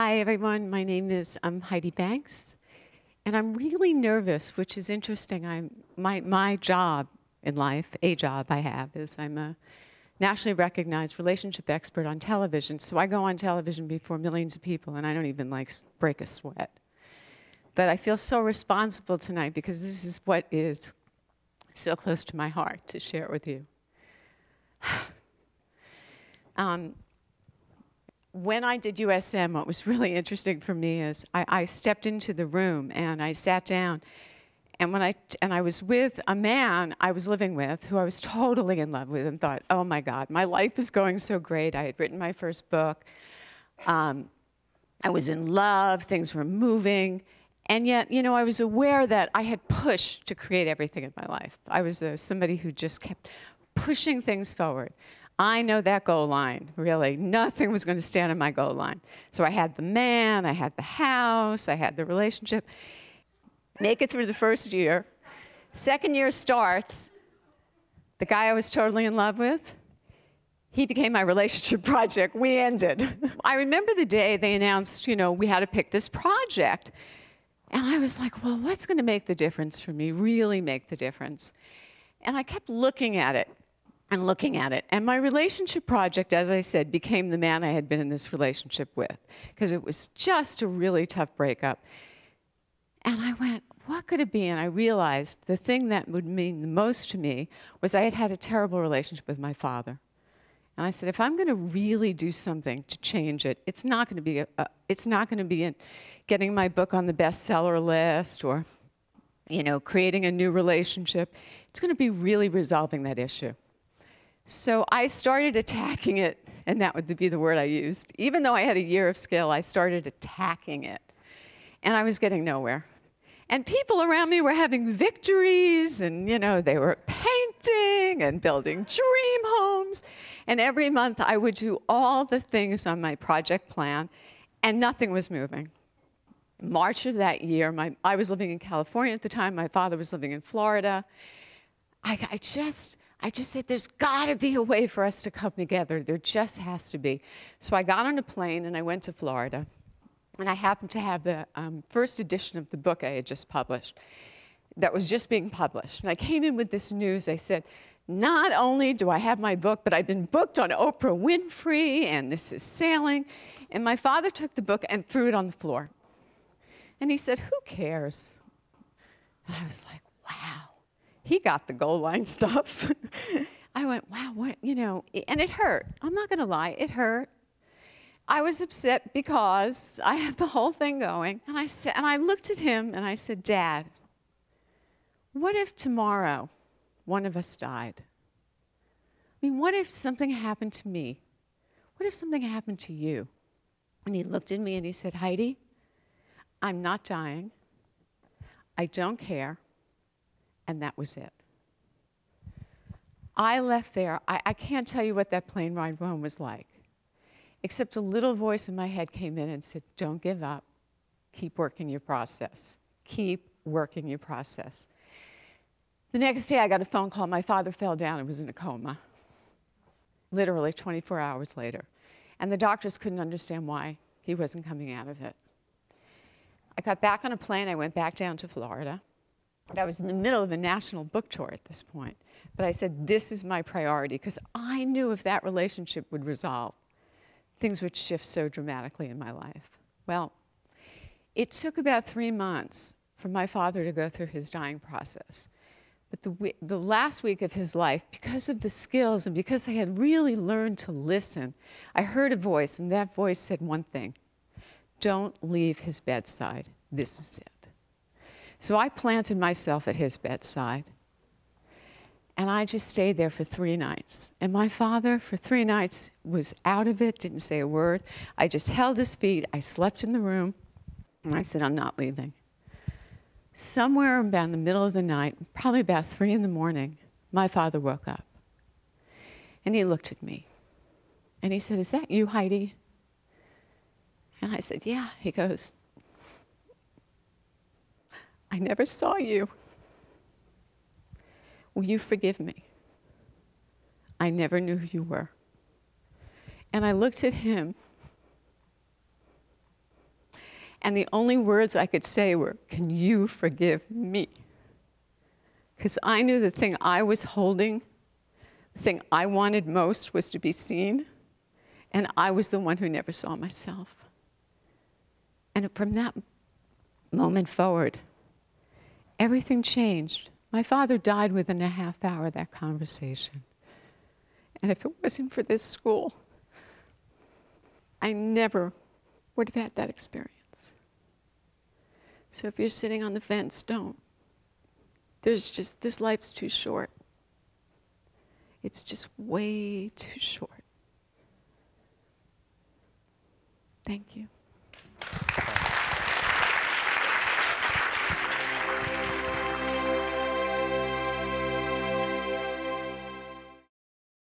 Hi, everyone. My name is Heide Banks, and I'm really nervous, which is interesting. My job in life, a job I have, is I'm a nationally recognized relationship expert on television. So I go on television before millions of people, and I don't even break a sweat. But I feel so responsible tonight because this is what is so close to my heart to share it with you. When I did USM, what was really interesting for me is I stepped into the room and I sat down, and I was with a man I was living with who I was totally in love with and thought, oh my God, my life is going so great. I had written my first book. I was in love, things were moving, and yet, you know, I was aware that I had pushed to create everything in my life. I was somebody who just kept pushing things forward. I know that goal line, really. Nothing was going to stand in my goal line. So I had the man, I had the house, I had the relationship. Make it through the first year. Second year starts. The guy I was totally in love with, he became my relationship project. We ended. I remember the day they announced, you know, we had to pick this project. And I was like, well, what's going to make the difference for me, really make the difference? And I kept looking at it. And looking at it. And my relationship project, as I said, became the man I had been in this relationship with, because it was just a really tough breakup. And I went, what could it be? And I realized the thing that would mean the most to me was I had had a terrible relationship with my father. And I said, if I'm going to really do something to change it, it's not going to be in getting my book on the bestseller list or, you know, creating a new relationship. It's going to be really resolving that issue. So I started attacking it, and that would be the word I used. Even though I had a year of skill, I started attacking it. And I was getting nowhere. And people around me were having victories, and you know, they were painting and building dream homes. And every month I would do all the things on my project plan, and nothing was moving. March of that year, I was living in California at the time, my father was living in Florida. I just said, there's got to be a way for us to come together. There just has to be. So I got on a plane and I went to Florida. And I happened to have the first edition of the book I had just published that was just being published. And I came in with this news. I said, not only do I have my book, but I've been booked on Oprah Winfrey, and this is sailing. And my father took the book and threw it on the floor. And he said, who cares? And I was like, wow. He got the goal line stuff. I went, wow, what, you know, and it hurt. I'm not going to lie, it hurt. I was upset because I had the whole thing going. And I looked at him and I said, Dad, what if tomorrow one of us died? I mean, what if something happened to me? What if something happened to you? And he looked at me and he said, Heidi, I'm not dying. I don't care. And that was it. I left there. I can't tell you what that plane ride home was like, except a little voice in my head came in and said, don't give up. Keep working your process. Keep working your process. The next day, I got a phone call. My father fell down and was in a coma, literally 24 hours later. And the doctors couldn't understand why he wasn't coming out of it. I got back on a plane. I went back down to Florida. I was in the middle of a national book tour at this point. But I said, this is my priority, because I knew if that relationship would resolve, things would shift so dramatically in my life. Well, it took about 3 months for my father to go through his dying process. But the last week of his life, because of the skills and because I had really learned to listen, I heard a voice, and that voice said one thing: don't leave his bedside. This is it. So I planted myself at his bedside, and I just stayed there for 3 nights. And my father, for 3 nights, was out of it, didn't say a word. I just held his feet. I slept in the room, and I said, I'm not leaving. Somewhere about the middle of the night, probably about 3 in the morning, my father woke up. And he looked at me, and he said, is that you, Heidi? And I said, yeah. He goes, I never saw you. Will you forgive me? I never knew who you were. And I looked at him, And the only words I could say were, "Can you forgive me?" Because I knew the thing I was holding, the thing I wanted most was to be seen, and I was the one who never saw myself. And from that moment forward, everything changed. My father died within a half hour of that conversation. And if it wasn't for this school, I never would have had that experience. So if you're sitting on the fence, don't. This life's too short. It's just way too short. Thank you.